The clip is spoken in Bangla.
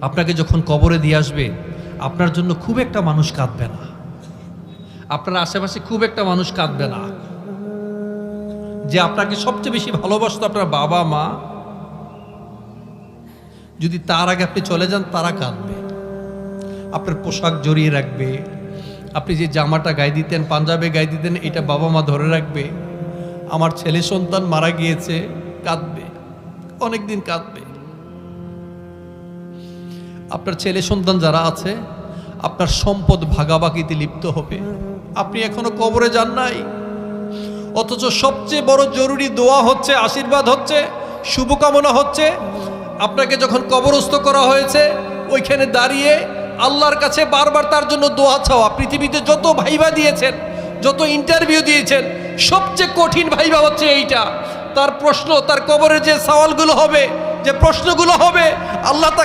আপনাকে যখন কবরে দিয়ে আসবে, আপনার জন্য খুব একটা মানুষ কাঁদবে না, আপনার আশেপাশে খুব একটা মানুষ কাঁদবে না। যে আপনাকে সবচেয়ে বেশি ভালোবাসতো আপনার বাবা মা, যদি তার আগে আপনি চলে যান, তারা কাঁদবে। আপনার পোশাক জড়িয়ে রাখবে, আপনি যে জামাটা গায়ে দিতেন, পাঞ্জাবে গায়ে দিতেন, এটা বাবা মা ধরে রাখবে। আমার ছেলে সন্তান মারা গিয়েছে, কাঁদবে, অনেকদিন কাঁদবে। আপনার ছেলে সন্তান যারা আছে, আপনার সম্পদ ভাগাভাগিতে লিপ্ত হবে। আপনি এখনো কবরে যান নাই, অথচ সবচেয়ে বড় জরুরি দোয়া হচ্ছে, আশীর্বাদ হচ্ছে, শুভকামনা হচ্ছে, আপনাকে যখন কবরস্থ করা হয়েছে ওইখানে দাঁড়িয়ে আল্লাহর কাছে বারবার তার জন্য দোয়া চাওয়া। পৃথিবীতে যত ভাইবা দিয়েছেন, যত ইন্টারভিউ দিয়েছেন, সবচেয়ে কঠিন ভাইবা হচ্ছে এইটা। তার প্রশ্ন, তার কবরের যে সওয়ালগুলো হবে, যে প্রশ্নগুলো হবে, আল্লাহ তাকে